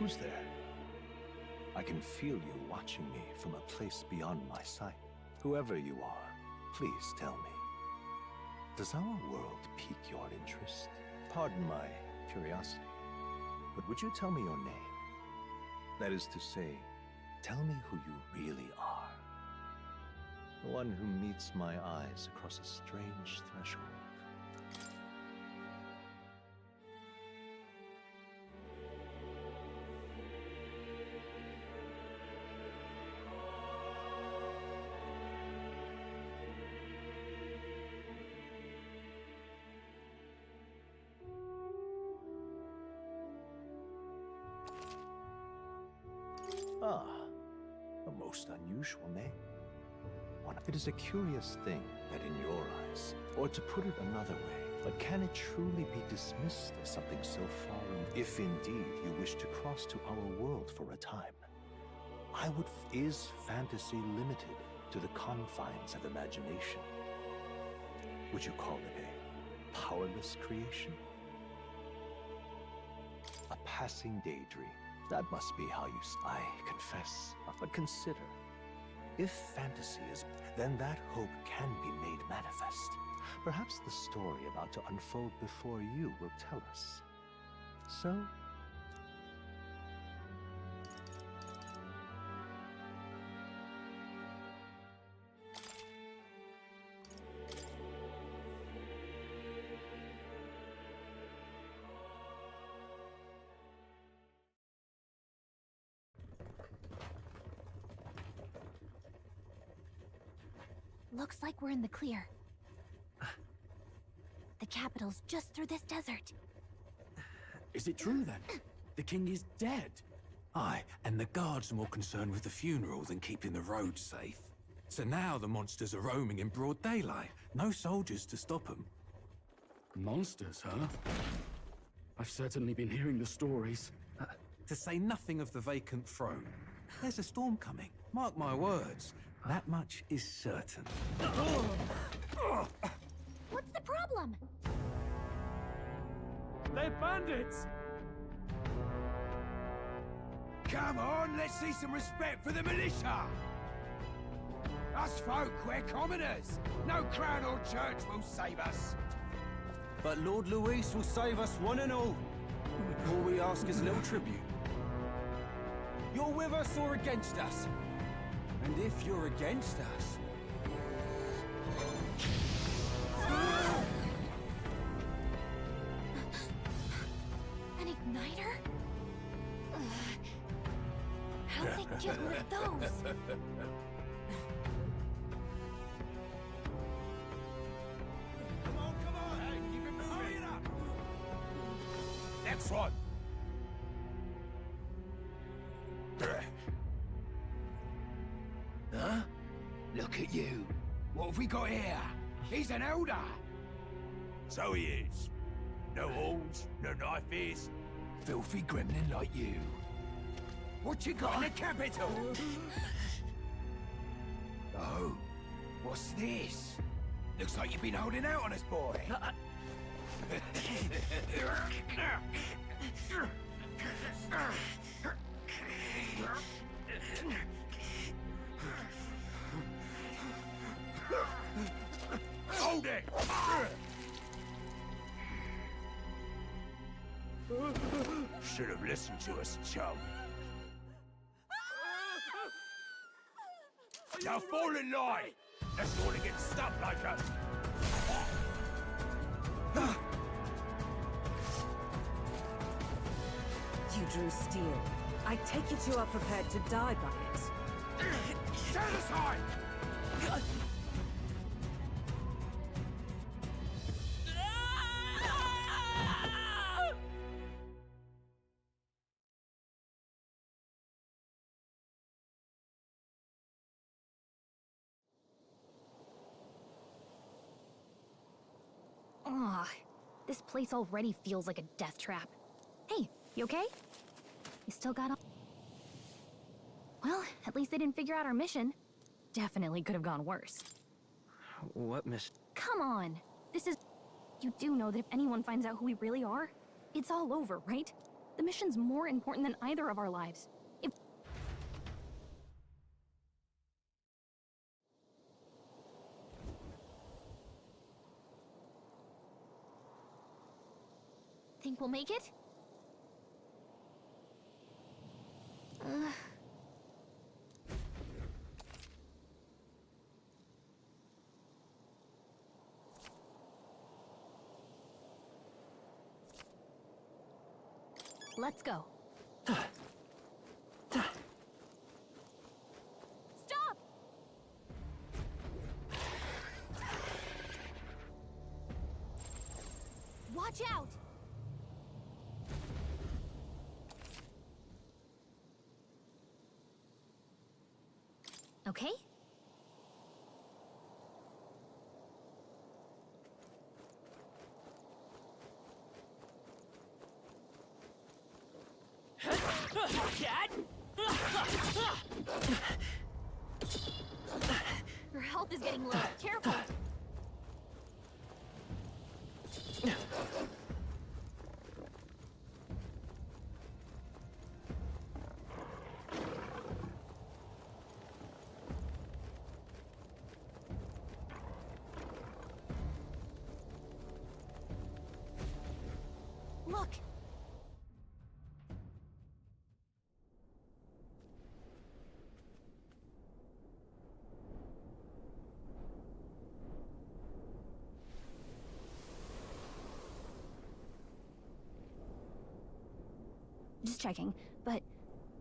Who's there? I can feel you watching me from a place beyond my sight. Whoever you are, please tell me. Does our world pique your interest? Pardon my curiosity, but would you tell me your name? That is to say, tell me who you really are. The one who meets my eyes across a strange threshold. Ah, a most unusual name. It is a curious thing that in your eyes, or to put it another way, but can it truly be dismissed as something so foreign if indeed you wish to cross to our world for a time? Is fantasy limited to the confines of imagination? Would you call it a powerless creation? A passing daydream. That must be how I confess. But consider, if fantasy is, then that hope can be made manifest. Perhaps the story about to unfold before you will tell us. So, looks like we're in the clear. The capital's just through this desert. Is it true then? The king is dead? Aye, and the guards are more concerned with the funeral than keeping the roads safe. So now the monsters are roaming in broad daylight. No soldiers to stop them. Monsters, huh? I've certainly been hearing the stories. To say nothing of the vacant throne. There's a storm coming. Mark my words. That much is certain. What's the problem? They're bandits! Come on, let's see some respect for the militia! Us folk, we're commoners. No crown or church will save us. But Lord Luis will save us one and all. All we ask is a little tribute. You're with us or against us? And if you're against us... An igniter? How'd they get one of those? Come on, hey, keep it moving. Hurry it up. Next one. Huh? Look at you. What have we got here? He's an elder. So he is. No horns, no knife is. Filthy gremlin like you. What you got in the capital? Oh, what's this? Looks like you've been holding out on us, boy. Hold it! Should have listened to us, chum. Now fall in line! Let's all get stuck like us! You drew steel. I take it you are prepared to die by it. Stand aside! Ugh, this place already feels like a death trap. Hey, you okay? You still got all... Well, at least they didn't figure out our mission. Definitely could have gone worse. What miss? Come on! This is... You do know that if anyone finds out who we really are, it's all over, right? The mission's more important than either of our lives. If... Think we'll make it? Let's go. Stop! Watch out! Okay? Your health is getting low. Careful. Look. Just checking, but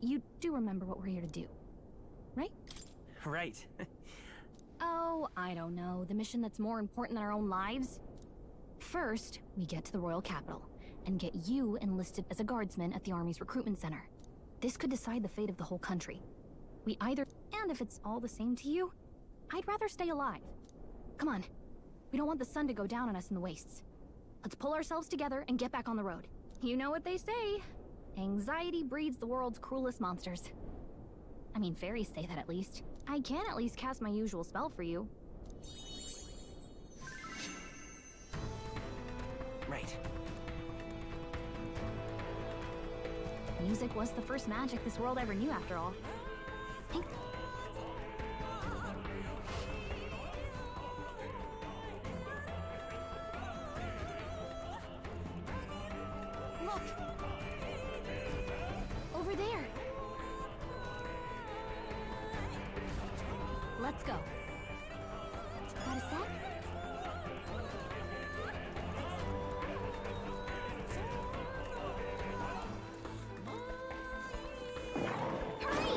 you do remember what we're here to do, right? Right. Oh, I don't know. The mission that's more important than our own lives? First, we get to the royal capital and get you enlisted as a guardsman at the army's recruitment center. This could decide the fate of the whole country. We either... And if it's all the same to you, I'd rather stay alive. Come on. We don't want the sun to go down on us in the wastes. Let's pull ourselves together and get back on the road. You know what they say. Anxiety breeds the world's cruelest monsters. I mean, fairies say that at least. I can at least cast my usual spell for you. Right. Music was the first magic this world ever knew, after all. Think... Look! Over there! Let's go. Got a sec? Hurry!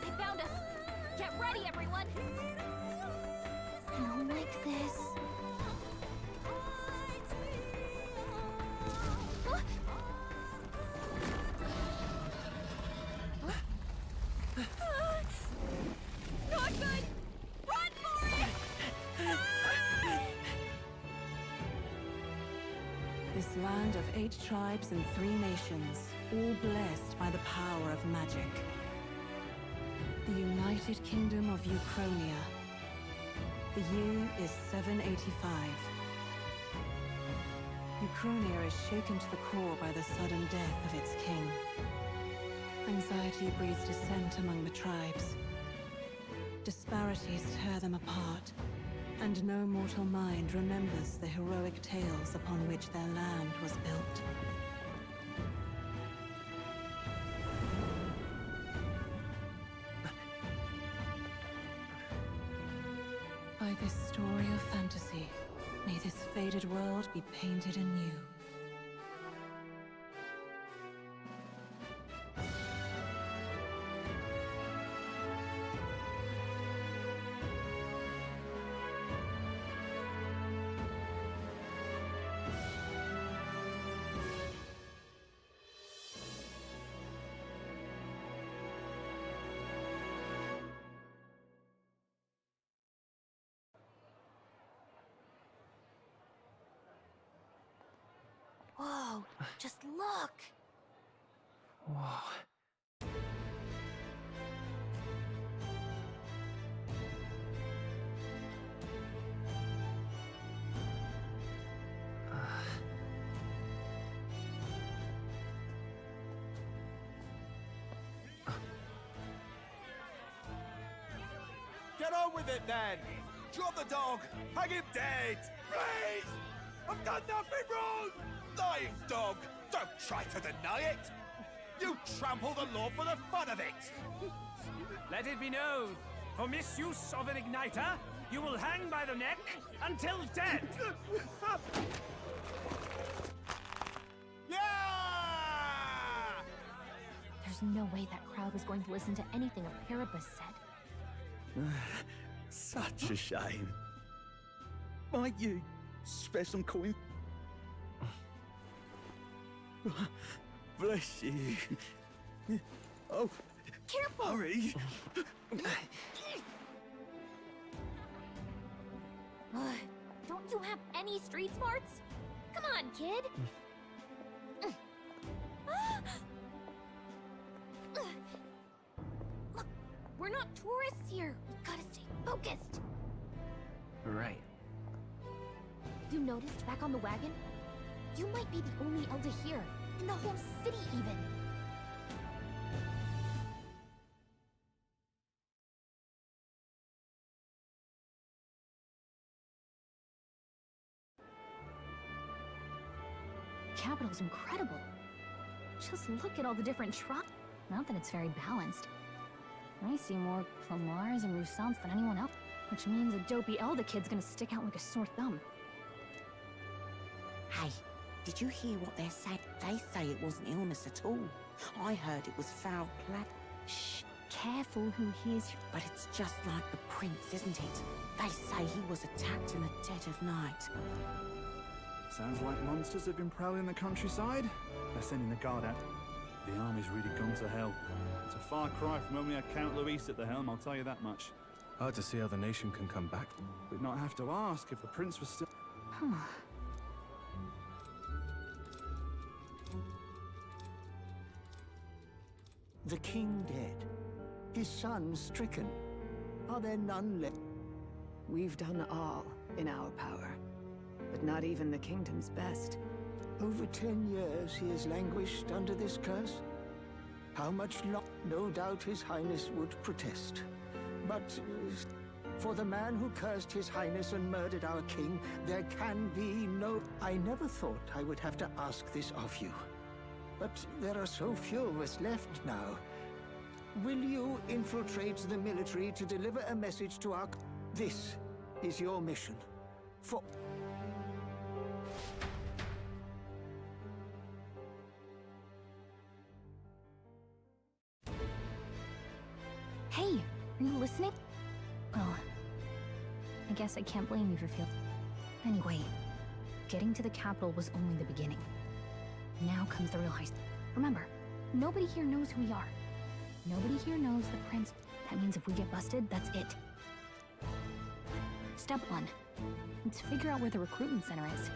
They found us! Get ready, everyone! I don't like this. Not good! Run for it! This land of 8 tribes and 3 nations, all blessed by the power of magic. The United Kingdom of Uchronia. The year is 785. Uchronia is shaken to the core by the sudden death of its king. Anxiety breeds dissent among the tribes. Disparities tear them apart, and no mortal mind remembers the heroic tales upon which their land was built. By this story of fantasy, may this faded world be painted anew. Whoa, just look! Whoa. Get on with it then! Drop the dog! Hang him dead! Please! I've done nothing wrong! Lying dog! Don't try to deny it! You trample the law for the fun of it! Let it be known, for misuse of an igniter, you will hang by the neck until dead! Yeah! There's no way that crowd was going to listen to anything a Paribus said. Such a shame. Might you spare some coin? Bless you. Oh, Careful! hurry. Don't you have any street smarts? Come on, kid! Look, we're not tourists here. We've gotta stay focused. Right. You noticed back on the wagon? You might be the only elder here, in the whole city even. Capital's incredible. Just look at all the different tribes. Not that it's very balanced. I see more Plamars and Roussants than anyone else, which means a dopey Elder kid's gonna stick out like a sore thumb. Hey, did you hear what they're saying? They say it wasn't illness at all. I heard it was foul play. Shh, careful who hears you. But it's just like the prince, isn't it? They say he was attacked in the dead of night. Sounds like monsters have been prowling the countryside. They're sending the guard out. The army's really gone to hell. It's a far cry from when we had Count Luis at the helm, I'll tell you that much. Hard to see how the nation can come back. We'd not have to ask if the prince was still... The king dead. His son stricken. Are there none left? We've done all in our power, but not even the kingdom's best. Over 10 years he has languished under this curse. How much no doubt his highness would protest. But for the man who cursed his highness and murdered our king, there can be no... I never thought I would have to ask this of you. But there are so few of us left now. Will you infiltrate the military to deliver a message to our... This is your mission. For... Hey, are you listening? Well, I guess I can't blame you for feeling... Anyway, getting to the capital was only the beginning. Now comes the real heist. Remember, nobody here knows who we are. Nobody here knows the prince. That means if we get busted, that's it. Step 1. Let's figure out where the recruitment center is.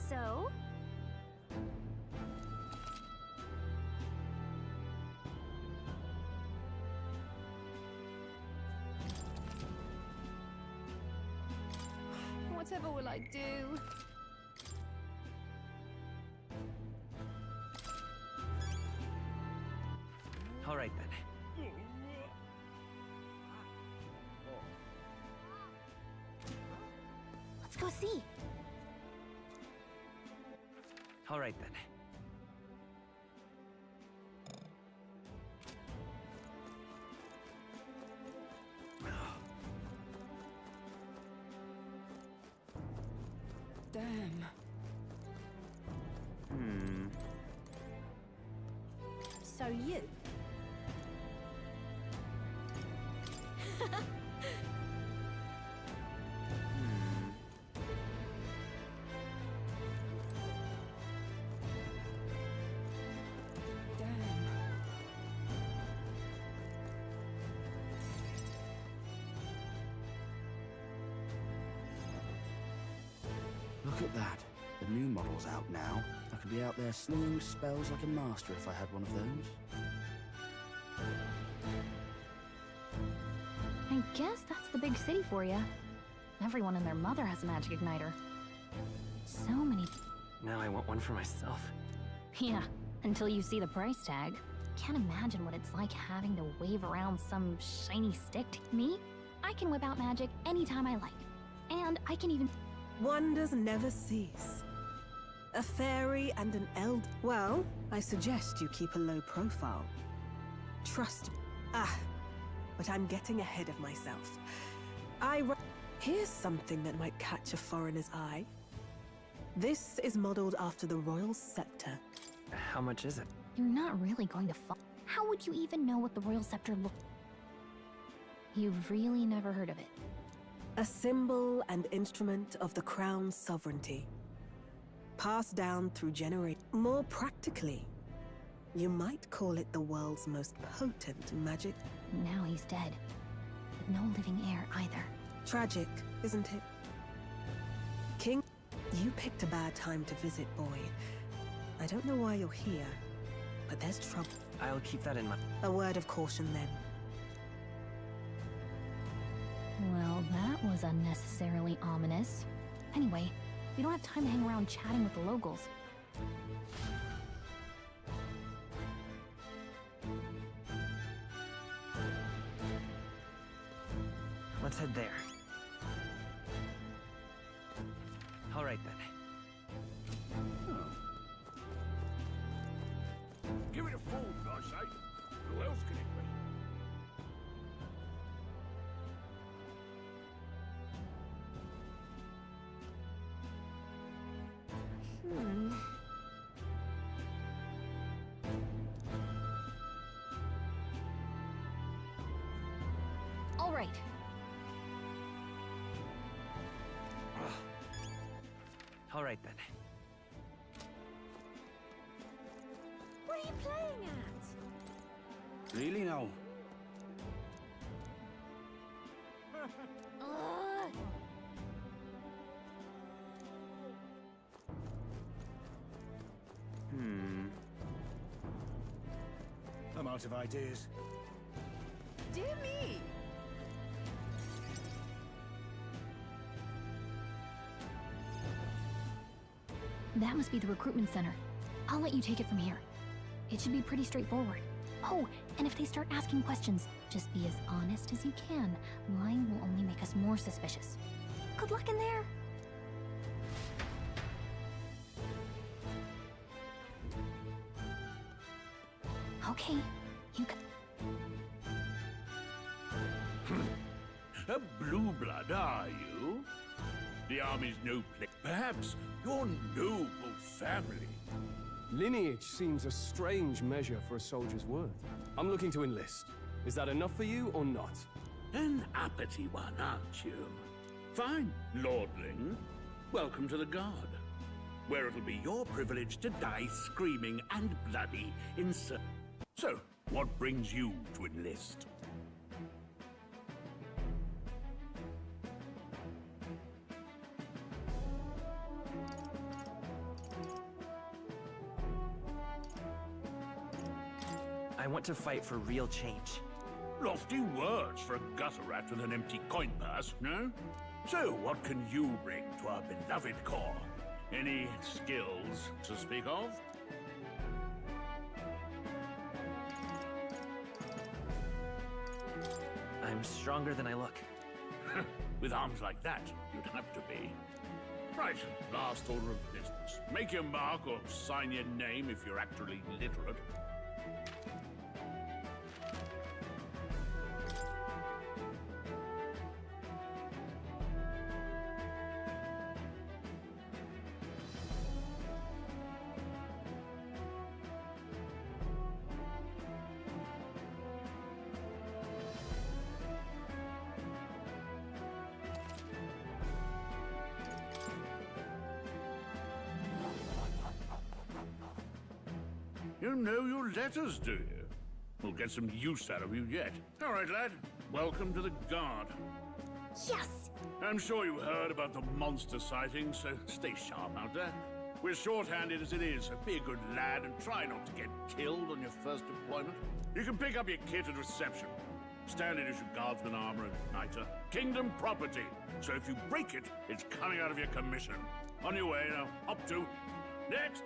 So... whatever will I do? All right, then. Let's go see. All right, then. Damn. So you? Look at that. The new model's out now. I could be out there slinging spells like a master if I had one of those. I guess that's the big city for you. Everyone and their mother has a magic igniter. So many... Now I want one for myself. Yeah, until you see the price tag. Can't imagine what it's like having to wave around some shiny stick. Me? I can whip out magic anytime I like. And I can even... Wonders never cease. A fairy and an eld. Well, I suggest you keep a low profile. Trust me. But I'm getting ahead of myself. Here's something that might catch a foreigner's eye. This is modeled after the royal scepter. How much is it? You're not really going to fall. How would you even know what the royal scepter looked? You've really never heard of it. A symbol and instrument of the crown's sovereignty. Passed down through generations. More practically, you might call it the world's most potent magic. Now he's dead. With no living heir either. Tragic, isn't it? King, you picked a bad time to visit, boy. I don't know why you're here, but there's trouble. I'll keep that in mind. A word of caution, then. Well, that was unnecessarily ominous. Anyway, we don't have time to hang around chatting with the locals. Let's head there. All right, then. Give it a fool, I say. Who else can it be? All right. All right, then. What are you playing at? Really now? I'm out of ideas. Dear me! That must be the recruitment center. I'll let you take it from here. It should be pretty straightforward. Oh, and if they start asking questions, just be as honest as you can. Lying will only make us more suspicious. Good luck in there. Okay, you can... A blue blood, are you? The army's no place. Perhaps your noble family. Lineage seems a strange measure for a soldier's worth. I'm looking to enlist. Is that enough for you or not? An uppity one, aren't you? Fine, lordling. Welcome to the Guard, where it'll be your privilege to die screaming and bloody in So, what brings you to enlist? I want to fight for real change. Lofty words for a gutter rat with an empty coin purse, no? So, what can you bring to our beloved corps? Any skills to speak of? I'm stronger than I look. With arms like that, you'd have to be. Right, last order of business. Make your mark or sign your name if you're actually literate. You know your letters, do you? We'll get some use out of you yet. All right, lad. Welcome to the Guard. Yes! I'm sure you heard about the monster sightings, so stay sharp out there. We're short-handed as it is, so be a good lad and try not to get killed on your first deployment. You can pick up your kit at reception. Standard issue guardsman armor and igniter. Kingdom property. So if you break it, it's coming out of your commission. On your way now. Up to... Next!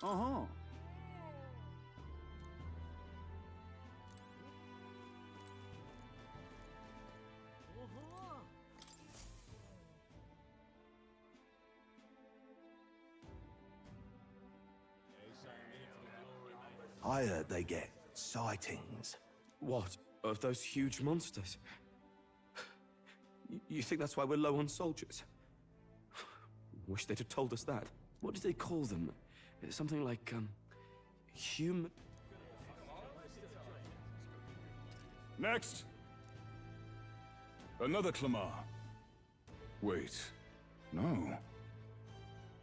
Uh-huh. I heard they get sightings. What? Of those huge monsters? You think that's why we're low on soldiers? Wish they'd have told us that. What did they call them? Something like, human... Next! Another Clamar. Wait, no.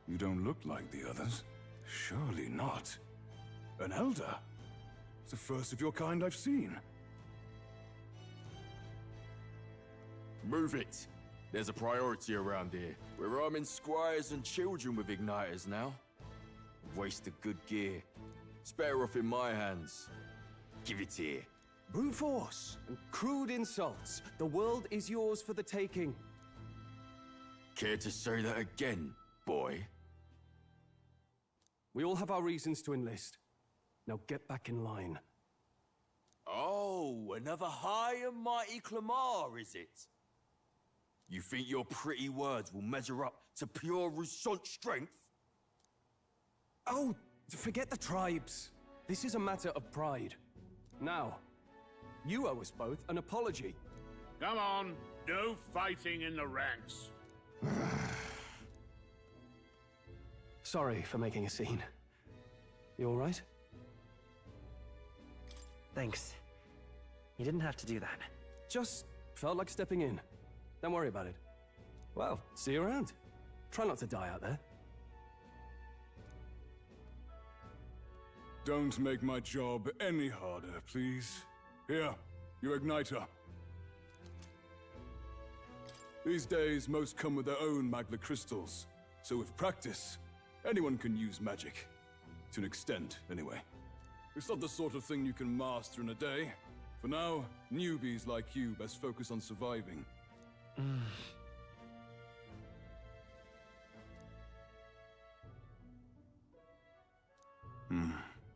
You don't look like the others. Surely not. An elder? It's the first of your kind I've seen. Move it. There's a priority around here. We're arming squires and children with igniters now. Waste of good gear. It's better off in my hands. Give it here. Brute force and crude insults. The world is yours for the taking. Care to say that again, boy? We all have our reasons to enlist. Now get back in line. Oh, another high and mighty Clamar, is it? You think your pretty words will measure up to pure Rousant strength? Oh, forget the tribes. This is a matter of pride. Now, you owe us both an apology. Come on, no fighting in the ranks. Sorry for making a scene. You all right? Thanks. You didn't have to do that. Just felt like stepping in. Don't worry about it. Well, see you around. Try not to die out there. Don't make my job any harder, please. Here, your igniter. These days, most come with their own magna crystals. So with practice, anyone can use magic. To an extent, anyway. It's not the sort of thing you can master in a day. For now, newbies like you best focus on surviving.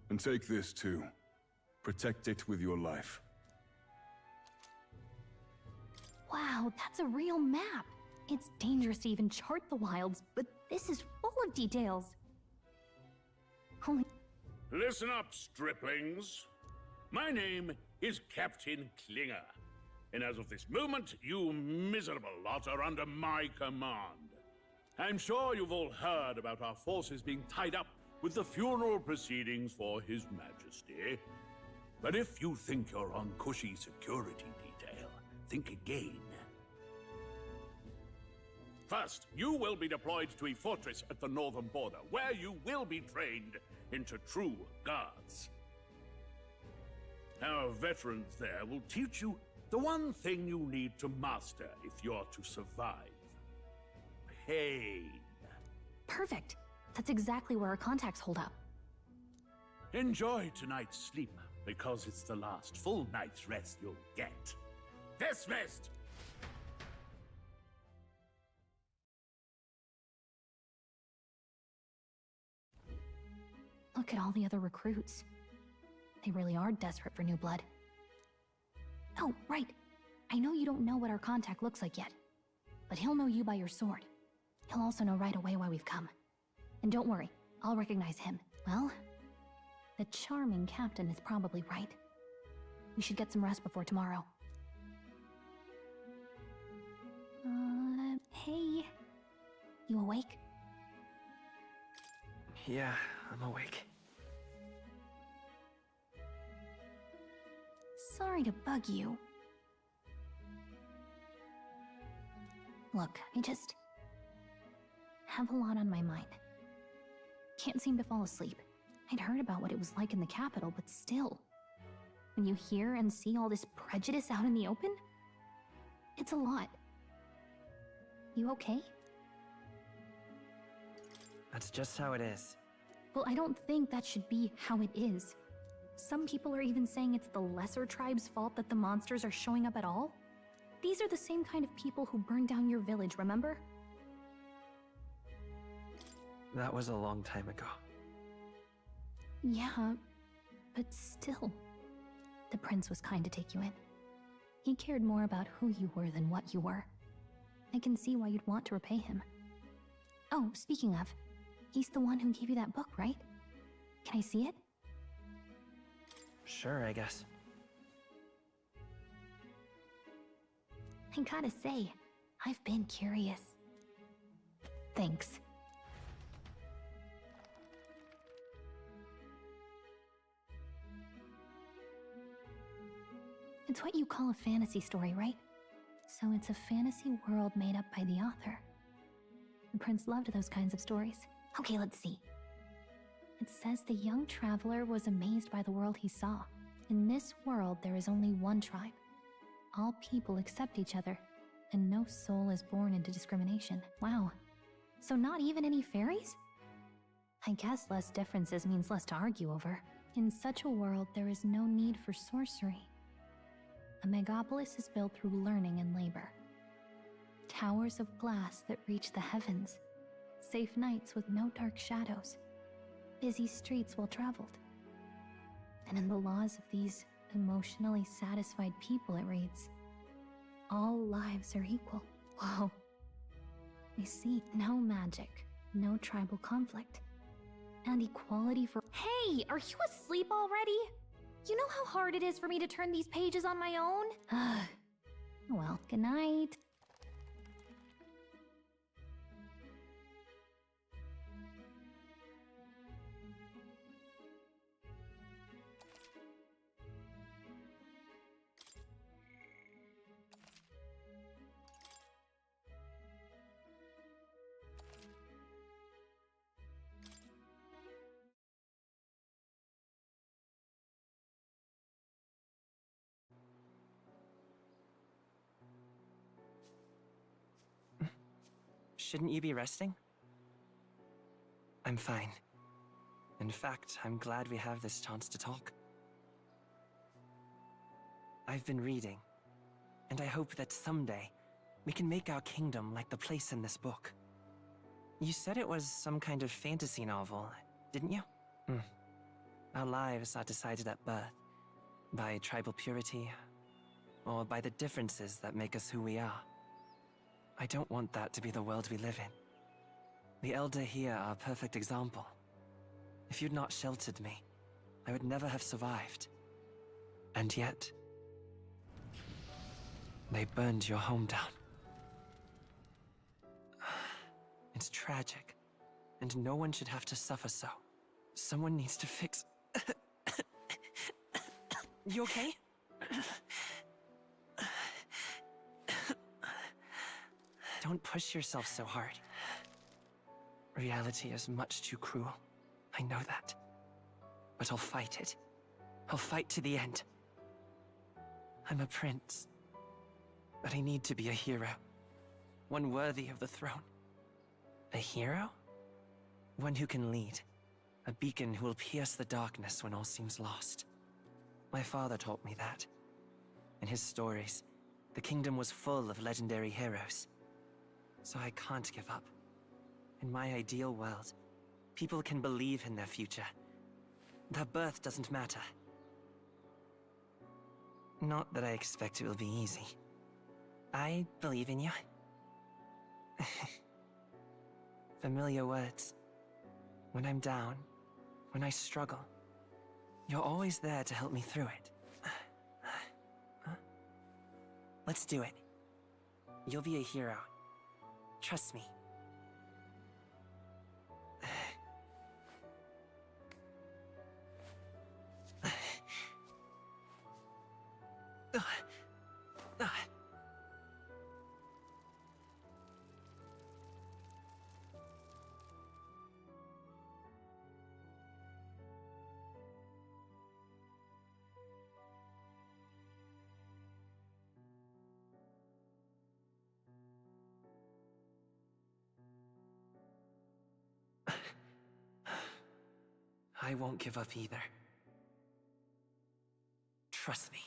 And take this too. Protect it with your life. Wow, that's a real map. It's dangerous to even chart the wilds, but this is full of details. Holy... Listen up, striplings. My name is Captain Klinger, and as of this moment, you miserable lot are under my command. I'm sure you've all heard about our forces being tied up with the funeral proceedings for His Majesty. But if you think you're on cushy security detail, think again. First, you will be deployed to a fortress at the northern border, where you will be trained into true guards. Our veterans there will teach you the one thing you need to master if you're to survive. Pain. Perfect. That's exactly where our contacts hold up. Enjoy tonight's sleep, because it's the last full night's rest you'll get. Dismissed! Look at all the other recruits. They really are desperate for new blood. Oh, right. I know you don't know what our contact looks like yet, but he'll know you by your sword. He'll also know right away why we've come. And don't worry, I'll recognize him. Well, the charming captain is probably right. We should get some rest before tomorrow. You awake? Yeah, I'm awake. Sorry to bug you. Look, I just have a lot on my mind. Can't seem to fall asleep. I'd heard about what it was like in the capital, but still. When you hear and see all this prejudice out in the open, it's a lot. You okay? That's just how it is. Well, I don't think that should be how it is. Some people are even saying it's the lesser tribe's fault that the monsters are showing up at all. These are the same kind of people who burned down your village, remember? That was a long time ago. Yeah, but still. The prince was kind to take you in. He cared more about who you were than what you were. I can see why you'd want to repay him. Oh, speaking of, he's the one who gave you that book, right? Can I see it? Sure, I guess. I gotta say, I've been curious. Thanks. It's what you call a fantasy story, right? So it's a fantasy world made up by the author. The prince loved those kinds of stories. Okay, let's see. It says the young traveler was amazed by the world he saw. In this world, there is only one tribe. All people accept each other, and no soul is born into discrimination. Wow. So not even any fairies? I guess less differences means less to argue over. In such a world, there is no need for sorcery. A megapolis is built through learning and labor. Towers of glass that reach the heavens. Safe nights with no dark shadows. Busy streets well traveled. And in the laws of these emotionally satisfied people, it reads, all lives are equal. Whoa. I see. No magic, no tribal conflict, and equality for— Hey, are you asleep already? You know how hard it is for me to turn these pages on my own? Well, good night. Shouldn't you be resting? I'm fine. In fact, I'm glad we have this chance to talk. I've been reading, and I hope that someday we can make our kingdom like the place in this book. You said it was some kind of fantasy novel, didn't you? Our lives are decided at birth, by tribal purity, or by the differences that make us who we are. I don't want that to be the world we live in. The Elder here are a perfect example. If you'd not sheltered me, I would never have survived. And yet, they burned your home down. It's tragic, and no one should have to suffer so. Someone needs to fix— You okay? Don't push yourself so hard. Reality is much too cruel. I know that. But I'll fight it. I'll fight to the end. I'm a prince. But I need to be a hero. One worthy of the throne. A hero? One who can lead. A beacon who will pierce the darkness when all seems lost. My father taught me that. In his stories, the kingdom was full of legendary heroes. So I can't give up. In my ideal world, people can believe in their future. Their birth doesn't matter. Not that I expect it will be easy. I believe in you. Familiar words. When I'm down, when I struggle, you're always there to help me through it. Let's do it. You'll be a hero. Trust me. I won't give up either. Trust me.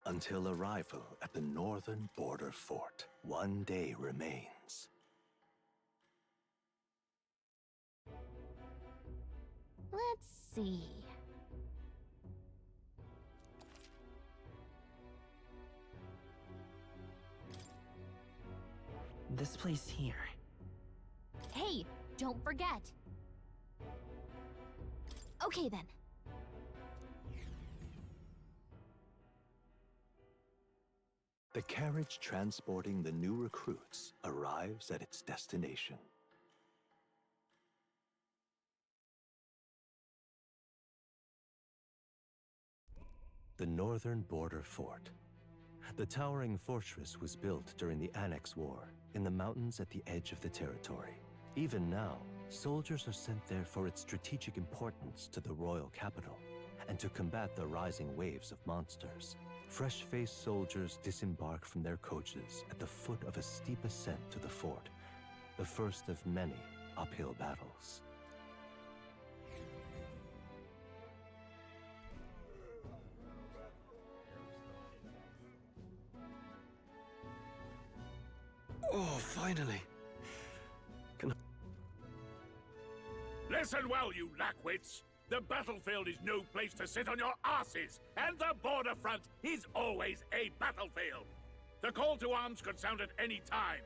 Until arrival at the northern border fort, one day remains. Let's see. This place here. Hey, don't forget. Okay then. The carriage transporting the new recruits arrives at its destination. The northern border fort. The towering fortress was built during the Annex War in the mountains at the edge of the territory. Even now, soldiers are sent there for its strategic importance to the royal capital and to combat the rising waves of monsters. Fresh-faced soldiers disembark from their coaches at the foot of a steep ascent to the fort, the first of many uphill battles. Oh, finally. Listen well, you lackwits. The battlefield is no place to sit on your asses, and the border front is always a battlefield. The call to arms could sound at any time.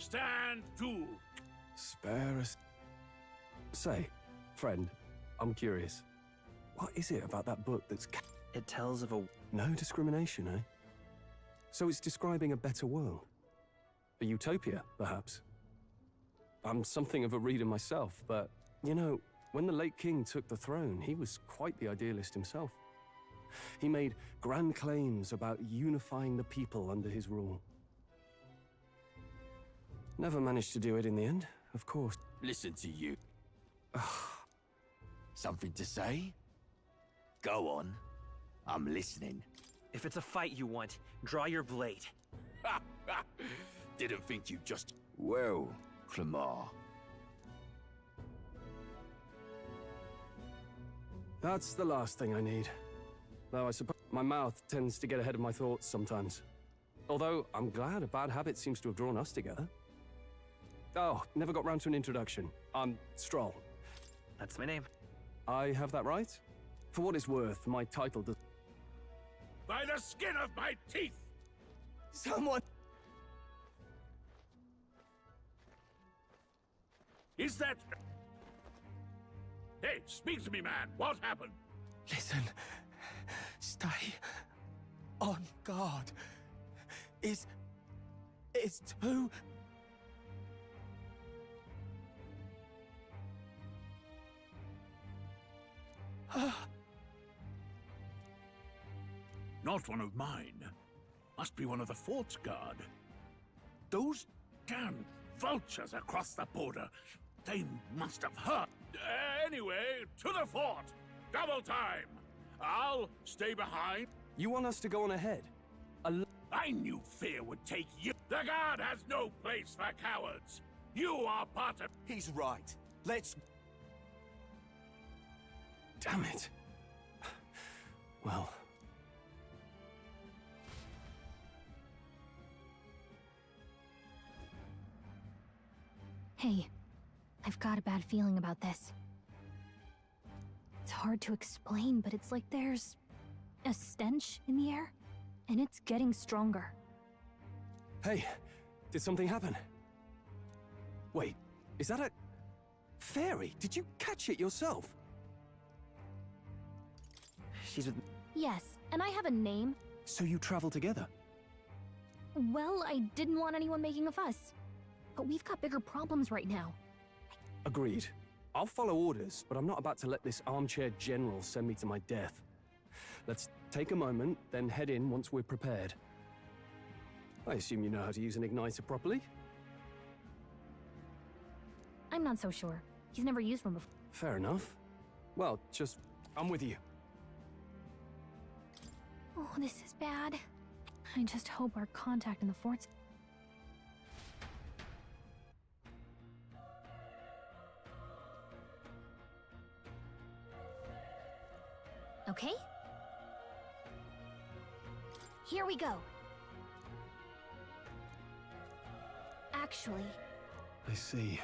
Stand to. Spare us. Say, friend, I'm curious. What is it about that book that's... It tells of a... No discrimination, eh? So it's describing a better world. A utopia, perhaps. I'm something of a reader myself, but, you know, when the late king took the throne, he was quite the idealist himself. He made grand claims about unifying the people under his rule. Never managed to do it in the end, of course. Listen to you. Something to say? Go on. I'm listening. If it's a fight you want, draw your blade. Didn't think you just... Well, Clemar. That's the last thing I need. Though I suppose my mouth tends to get ahead of my thoughts sometimes. Although, I'm glad a bad habit seems to have drawn us together. Oh, never got round to an introduction. I'm Stroll. That's my name. I have that right? For what it's worth, my title does... By the skin of my teeth! Someone... Is that... Hey, speak to me, man. What happened? Listen. Stay on guard. It's too... Not one of mine. Must be one of the fort's guard. Those damn vultures across the border. They must have heard. Anyway, to the fort. Double time. I'll stay behind. You want us to go on ahead? I knew fear would take you. The guard has no place for cowards. You are part of... He's right. Let's... Damn it. Well... Hey, I've got a bad feeling about this. It's hard to explain, but it's like there's a stench in the air, and it's getting stronger. Hey, did something happen? Wait, is that a... fairy? Did you catch it yourself? She's with... Yes, and I have a name. So you travel together? Well, I didn't want anyone making a fuss. But we've got bigger problems right now. Agreed. I'll follow orders, but I'm not about to let this armchair general send me to my death. Let's take a moment, then head in once we're prepared. I assume you know how to use an igniter properly? I'm not so sure. He's never used one before. Fair enough. Well, I'm with you. Oh, this is bad. I just hope our contact in the fort's... Okay? Here we go. Actually... I see.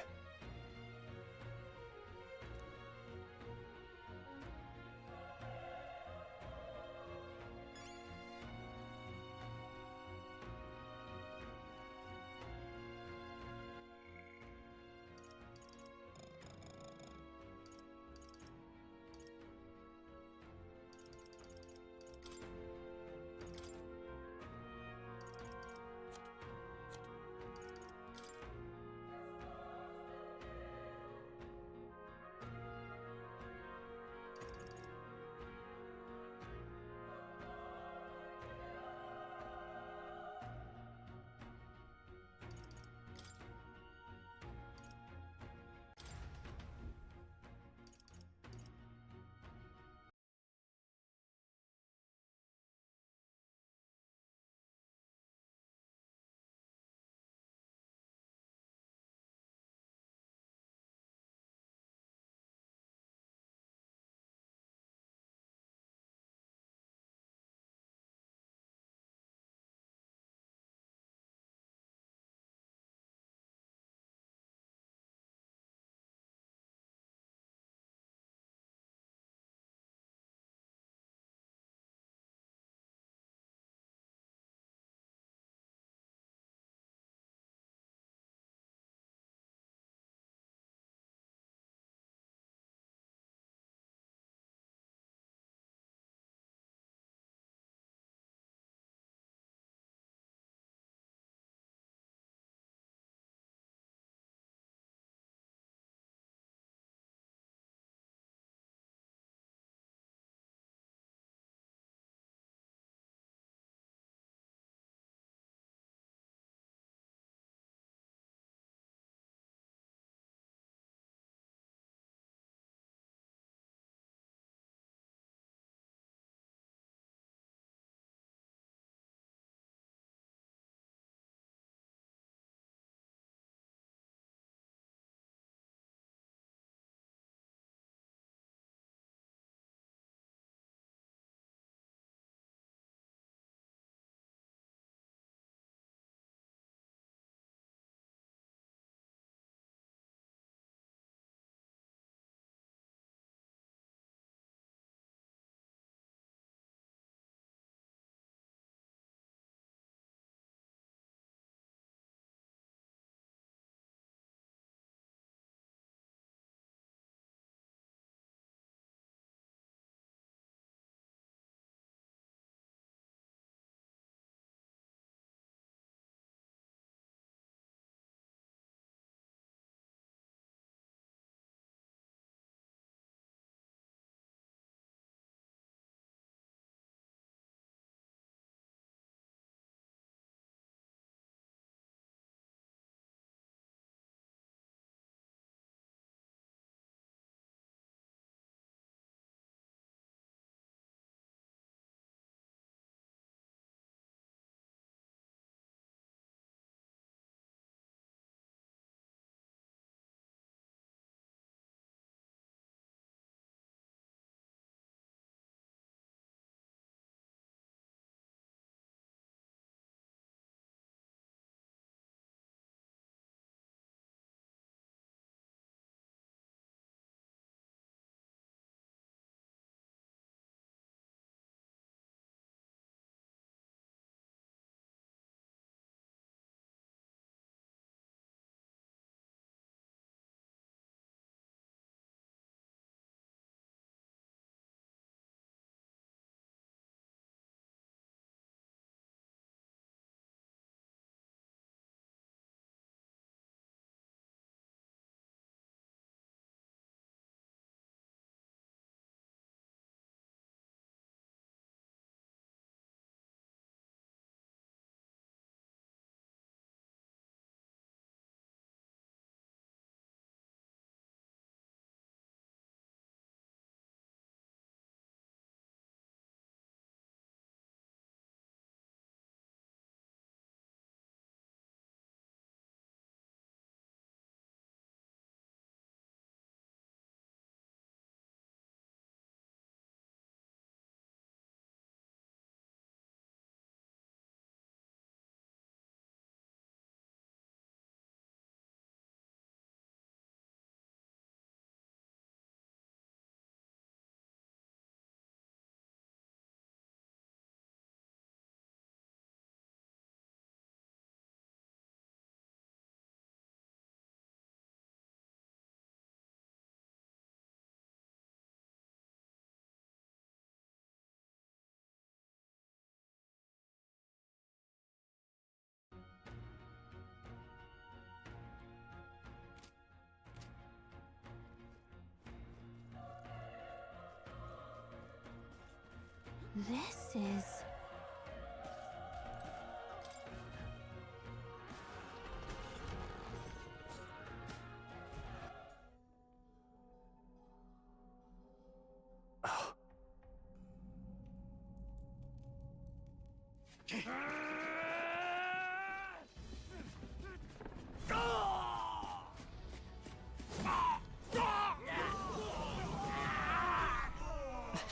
This is...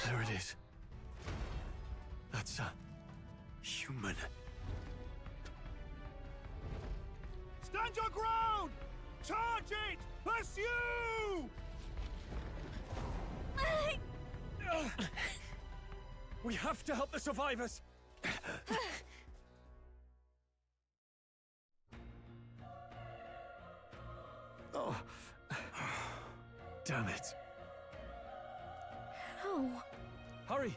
There it is. That's a human. Stand your ground! Charge it! Pursue! We have to help the survivors! Oh. Damn it. How? Hurry!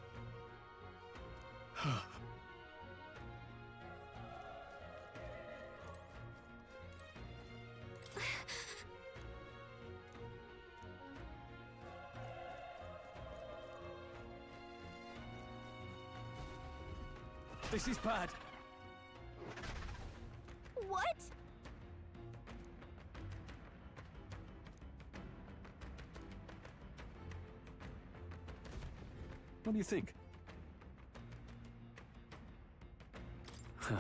This is bad. What? What do you think? Huh.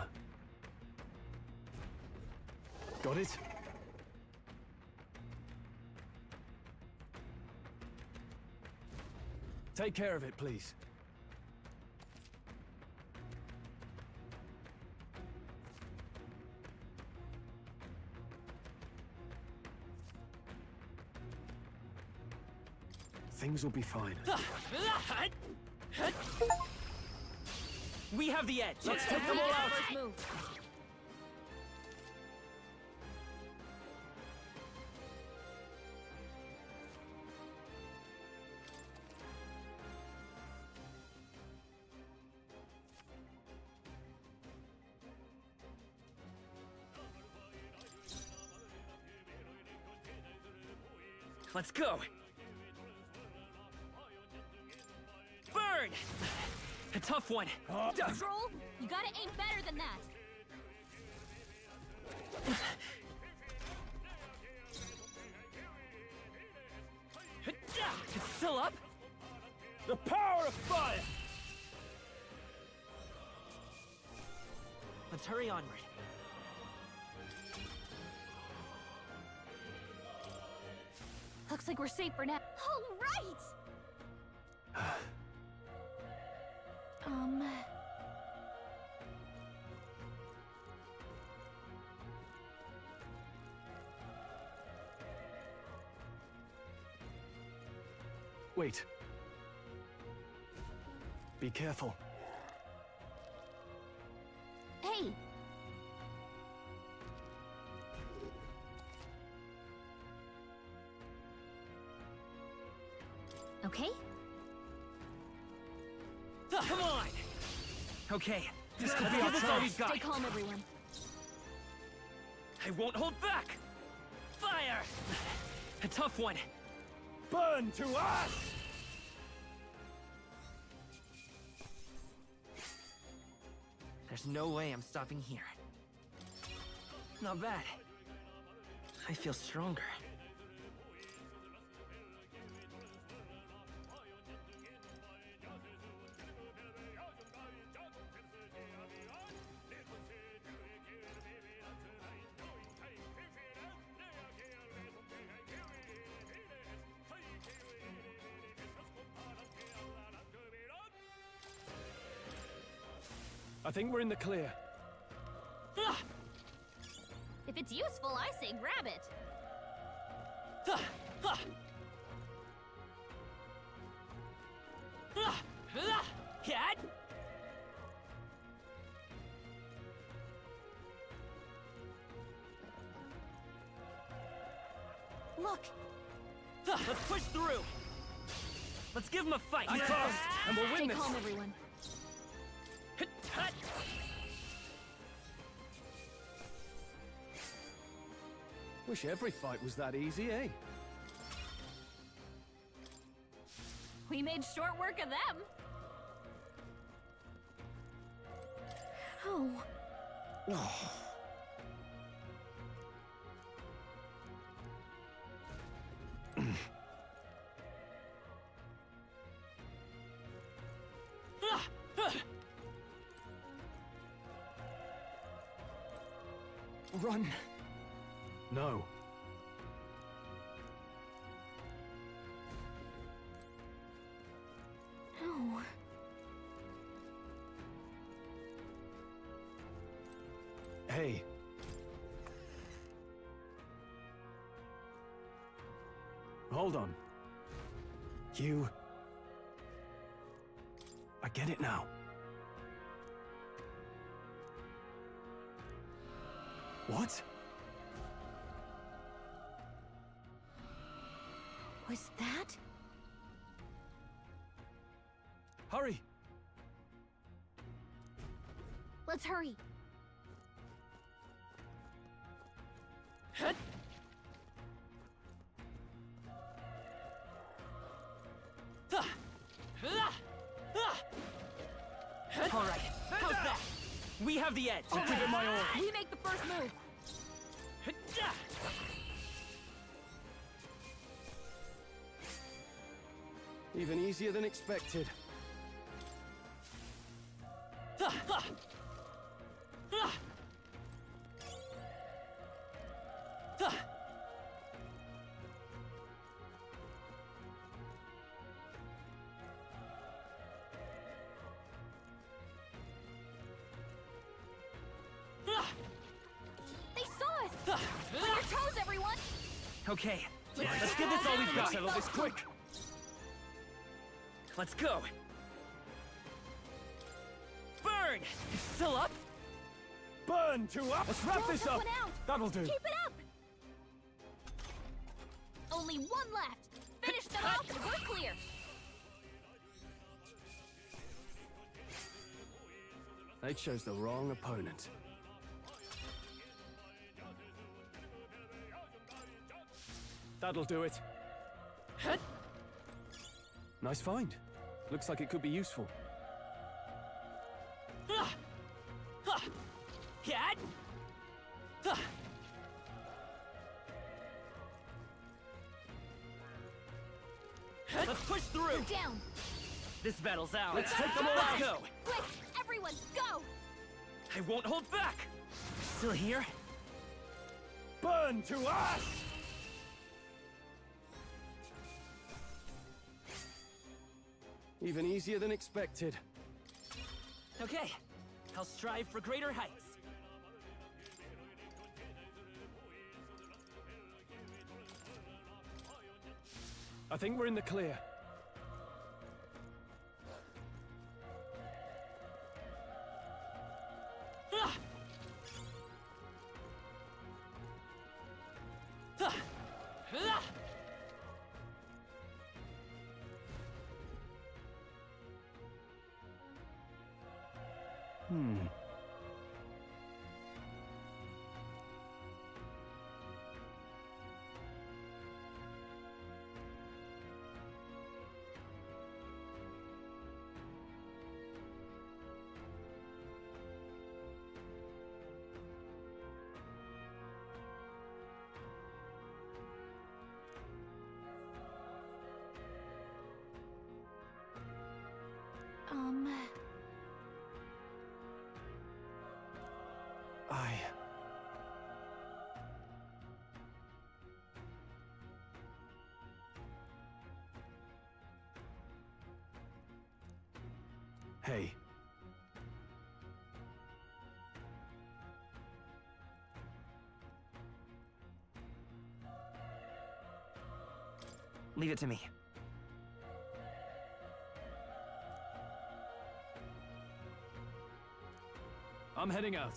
Got it? Take care of it, please. Things will be fine. We have the edge. Let's take them all out. First move. Let's go. Burn! A tough one. Troll, you gotta aim better than that. It's still up? The power of fire! Let's hurry onward. Looks like we're safe for now. All right! Wait. Be careful. Hey! Okay? Come on! Okay, this could be all we've got. Stay calm, everyone. I won't hold back! Fire! A tough one. Burn to ash! There's no way I'm stopping here. Not bad. I feel stronger. I think we're in the clear. If it's useful, I say grab it. Look! Let's push through! Let's give him a fight! I'm fast, and we'll win Stay this! calm, everyone. Wish every fight was that easy, eh? We made short work of them. No. Oh. Run. No. No. Hey. Hold on. You... I get it now. What? Was that? Hurry! Let's hurry. All right, how's that? We have the edge. I'll give it my all. We make the first move. Even easier than expected. They saw us! On your toes, everyone! Okay, let's get this all we've got. Settle this quick! Let's go. Burn! It's still up? Burn to up! Let's wrap Don't this put up! one out. That'll do. Keep it up! Only one left! Finish them off and we're clear! They chose the wrong opponent. That'll do it. Nice find. Looks like it could be useful. Let's push through. You're down. This battle's out. Let's take them all out. Let's go. Quick, everyone, go! I won't hold back. Still here? Burn to us! Even easier than expected. Okay, I'll strive for greater heights. I think we're in the clear. Hey. Leave it to me. I'm heading out.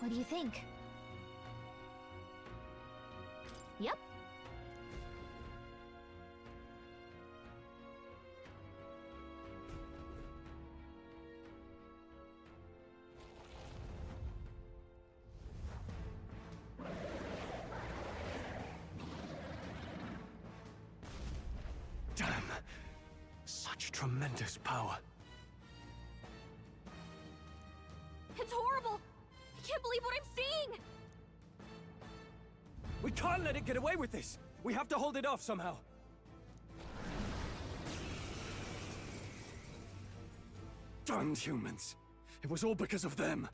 What do you think? Yep. Such tremendous power. It's horrible! I can't believe what I'm seeing! We can't let it get away with this! We have to hold it off somehow! Damned humans! It was all because of them!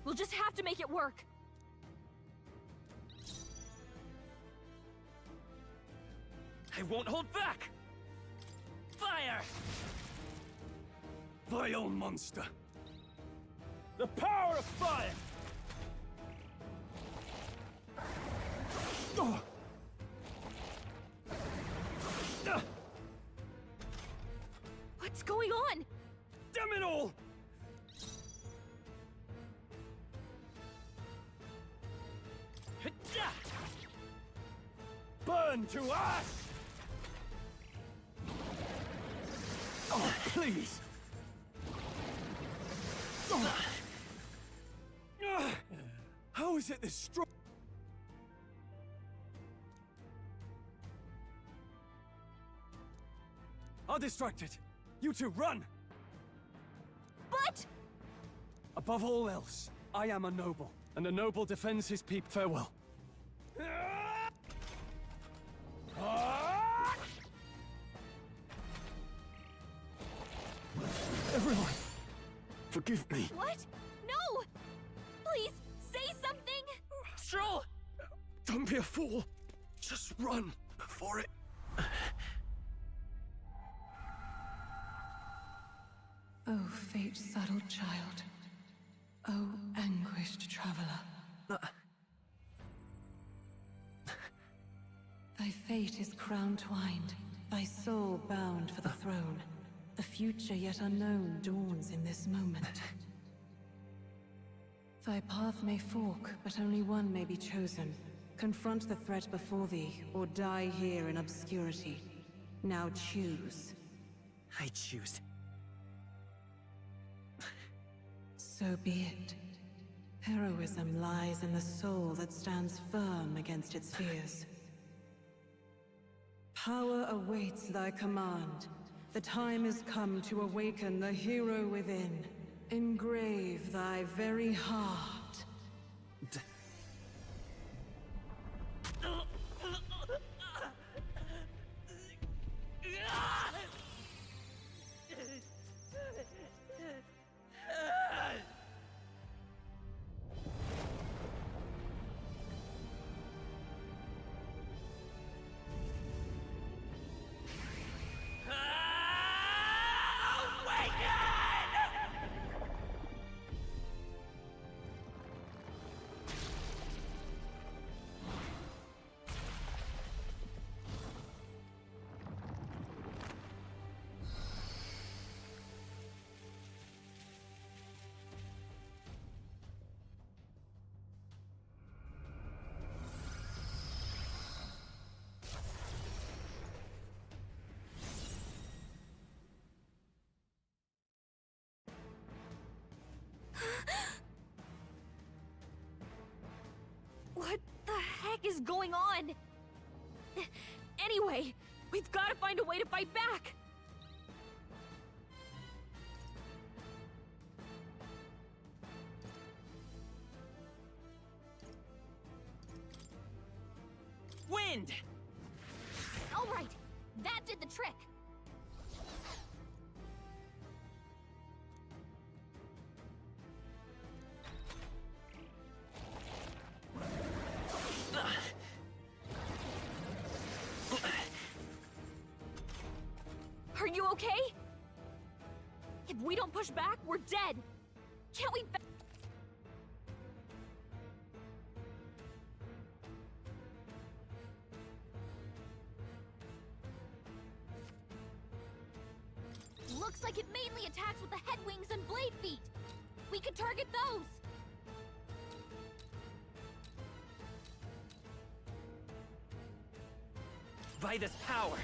We'll just have to make it work! I won't hold back! Fire! Vile monster! The power of fire! Oh. What's going on? Damn it all! Burn to ash! Oh, please! How is it this strong? I'll distract it. You two, run! But... Above all else, I am a noble, and a noble defends his people. Farewell. Everyone, forgive me. What? No! Please, say something! Stroll! Don't be a fool. Just run before it... Oh, fate-saddled child. Oh, anguished traveler. Thy fate is crown-twined, thy soul bound for the throne. The future yet unknown dawns in this moment. Thy path may fork, but only one may be chosen. Confront the threat before thee, or die here in obscurity. Now choose. I choose. So be it. Heroism lies in the soul that stands firm against its fears. Power awaits thy command. The time is come to awaken the hero within. Engrave thy very heart. What the heck is going on? Anyway, we've got to find a way to fight back! Wind! Alright, that did the trick! Are you okay? If we don't push back, we're dead! Can't we Looks like it mainly attacks with the head wings and blade feet! We could target those! By this power!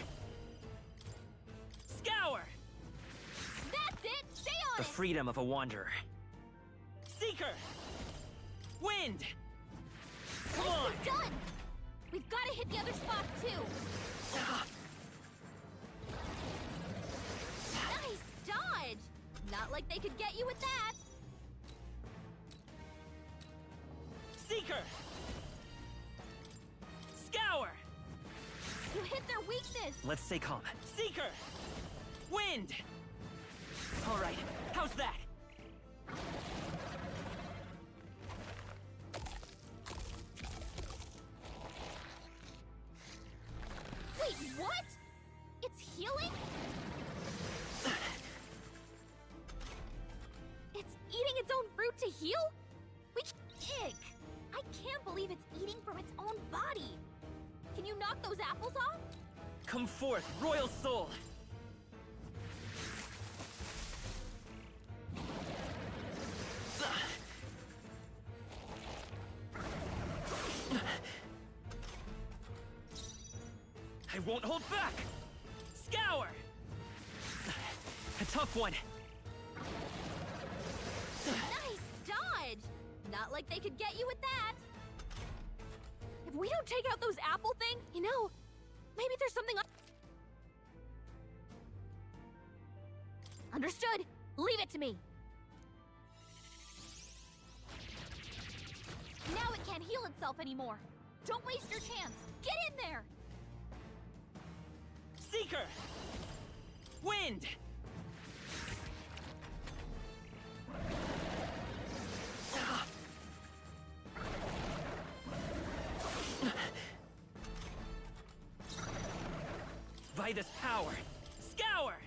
Scour! That's it! Stay on The it! freedom of a wanderer. Seeker! Wind! Come on! Nicely done! We've got to hit the other spots too! like they could get you with that! Seeker! Scour! You hit their weakness! Let's stay calm. Seeker! Wind! All right, how's that? Wait, what? It's healing? It's eating its own fruit to heal? Ick! I can't believe it's eating from its own body! Can you knock those apples off? Come forth, royal soul! I won't hold back! Scour! A tough one! Nice dodge! Not like they could get you with that! If we don't take out those apple things, you know, maybe there's something Understood! Leave it to me! Now it can't heal itself anymore! Don't waste your chance! Get in there! Seeker! Wind! By this power, scour!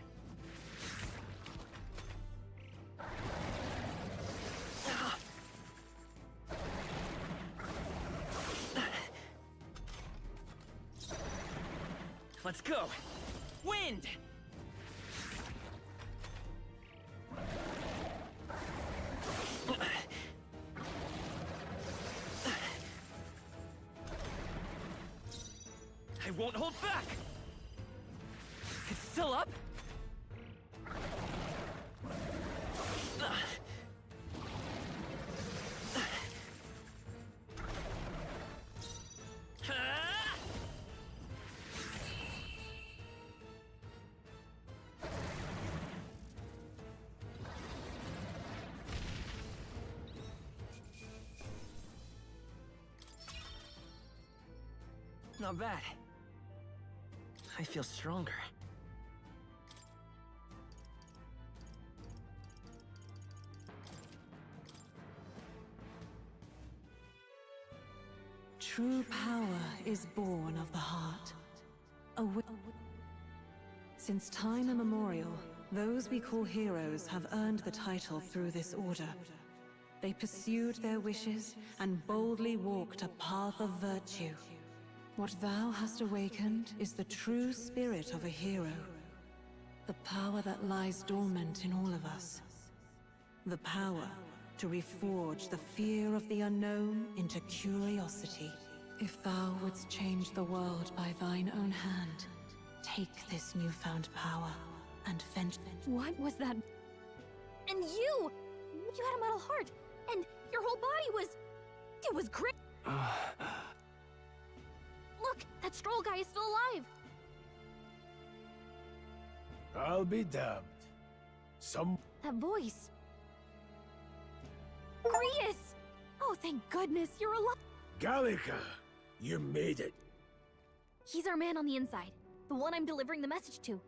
Let's go! Wind! I won't hold back! It's still up? Not bad. I feel stronger. True power is born of the heart. Since time immemorial, those we call heroes have earned the title through this order. They pursued their wishes and boldly walked a path of virtue. What thou hast awakened is the true spirit of a hero. The power that lies dormant in all of us. The power to reforge the fear of the unknown into curiosity. If thou wouldst change the world by thine own hand, take this newfound power and venture. What was that? And you! You had a metal heart, and your whole body was... It was great! Look, that stroll guy is still alive! I'll be damned. That voice... Grius! Oh, thank goodness, you're alive! Gallica! You made it! He's our man on the inside. The one I'm delivering the message to.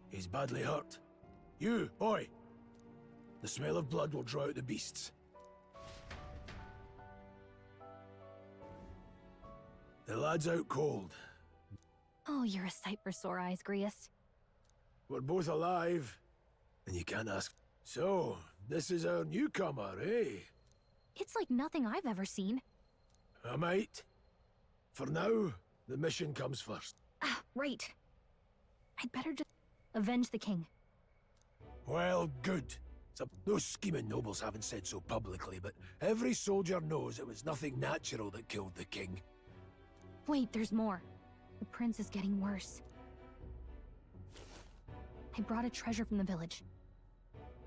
He's badly hurt. You, boy! The smell of blood will draw out the beasts. The lad's out cold. Oh, you're a sight for sore eyes, Grius. We're both alive, and you can't ask. So, this is our newcomer, eh? It's like nothing I've ever seen. I might. For now, the mission comes first. Ah, right. I'd better just avenge the king. Well, good. Those scheming nobles haven't said so publicly, but every soldier knows it was nothing natural that killed the king. Wait, there's more. The prince is getting worse. I brought a treasure from the village.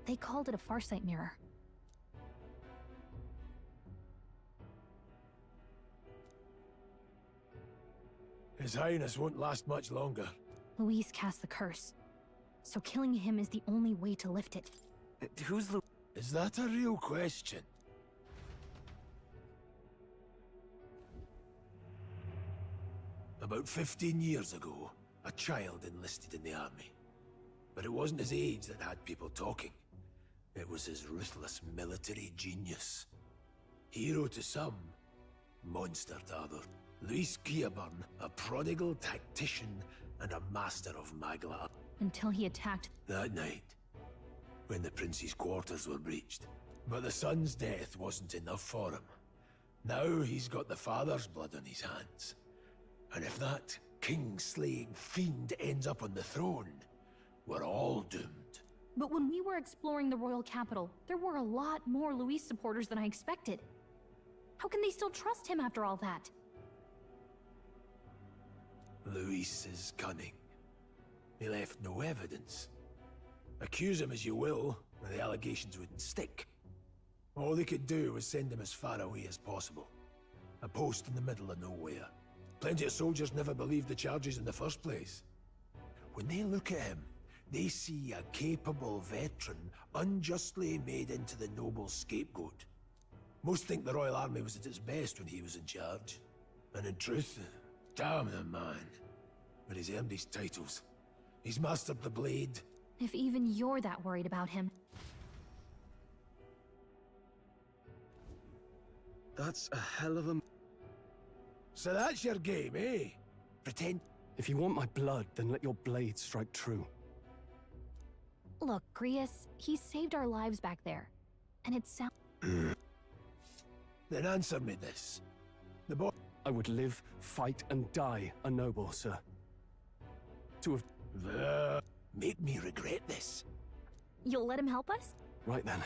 They called it a farsight mirror. His Highness won't last much longer. Luis cast the curse. So killing him is the only way to lift it. Who's Louis? Is that a real question? About 15 years ago, a child enlisted in the army. But it wasn't his age that had people talking. It was his ruthless military genius. Hero to some, monster to others. Luis Guillaburn, a prodigal tactician and a master of Magla. Until he attacked. That night, when the prince's quarters were breached. But the son's death wasn't enough for him. Now he's got the father's blood on his hands. And if that king-slaying fiend ends up on the throne, we're all doomed. But when we were exploring the royal capital, there were a lot more Luis supporters than I expected. How can they still trust him after all that? Luis is cunning. He left no evidence. Accuse him as you will, the allegations wouldn't stick. All they could do was send him as far away as possible. A post in the middle of nowhere. Plenty of soldiers never believed the charges in the first place. When they look at him, they see a capable veteran unjustly made into the noble scapegoat. Most think the Royal Army was at its best when he was in charge. And in truth, damn the man. But he's earned his titles. He's mastered the blade. If even you're that worried about him. That's a hell of a... So that's your game, eh? Pretend... If you want my blood, then let your blade strike true. Look, Grius, he saved our lives back there. And it sounds... Then answer me this. The boy... I would live, fight, and die a noble, sir. To have... Make me regret this. You'll let him help us? Right then.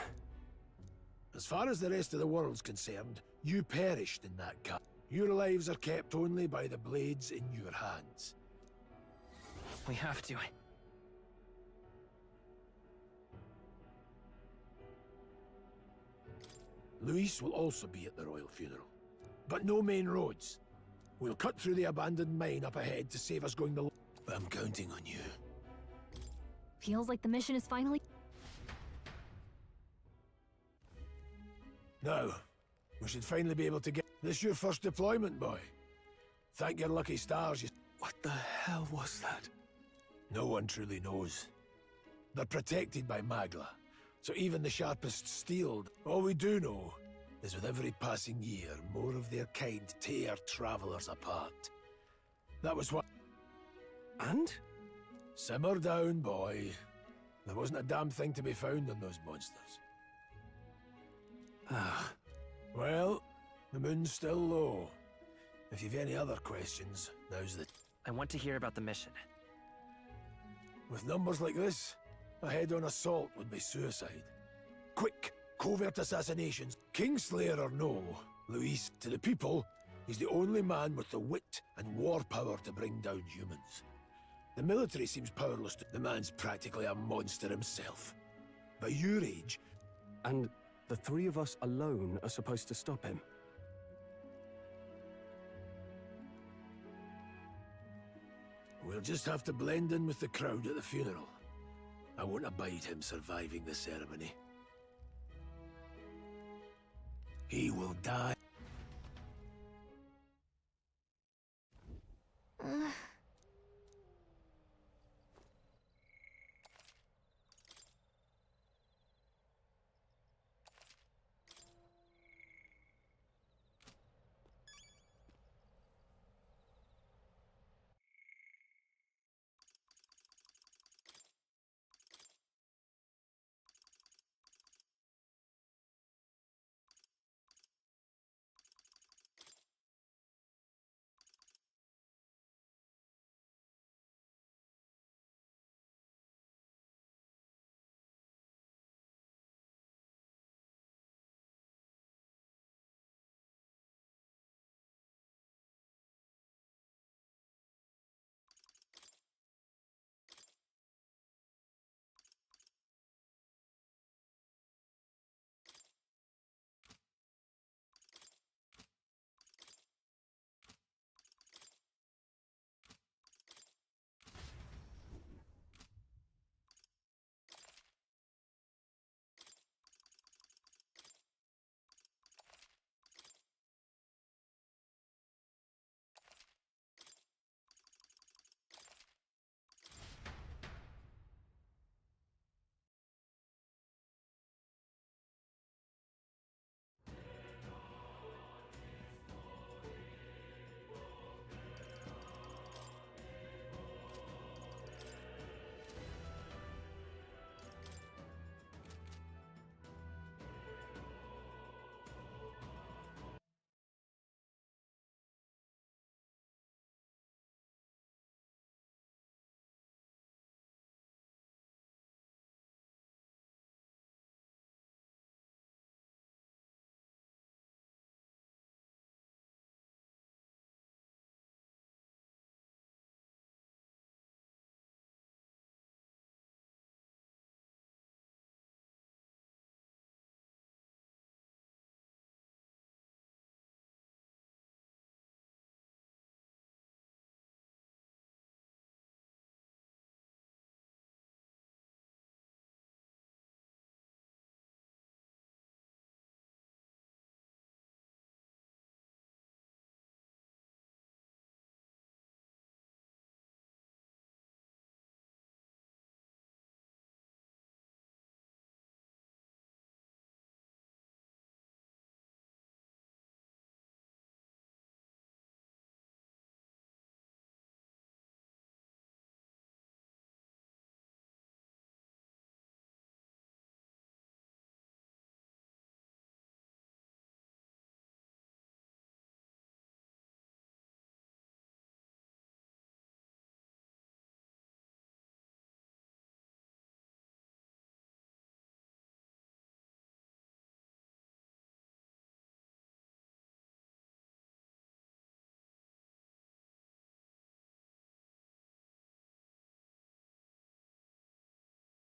As far as the rest of the world's concerned, you perished in that cut. Your lives are kept only by the blades in your hands. We have to. Luis will also be at the royal funeral. But no main roads. We'll cut through the abandoned mine up ahead to save us going the... But I'm counting on you. Feels like the mission is finally... Now, we should finally be able to get... This your first deployment, boy. Thank your lucky stars you... What the hell was that? No one truly knows. They're protected by Magla, so even the sharpest steel... All we do know is with every passing year, more of their kind tear travelers apart. That was what... And? Simmer down, boy. There wasn't a damn thing to be found on those monsters. Well, the moon's still low. If you've any other questions, now's the... I want to hear about the mission. With numbers like this, a head-on assault would be suicide. Quick, covert assassinations, Kingslayer or no, Luis, to the people, he's the only man with the wit and war power to bring down humans. The military seems powerless to... The man's practically a monster himself. By your age... And the three of us alone are supposed to stop him. We'll just have to blend in with the crowd at the funeral. I won't abide him surviving the ceremony. He will die.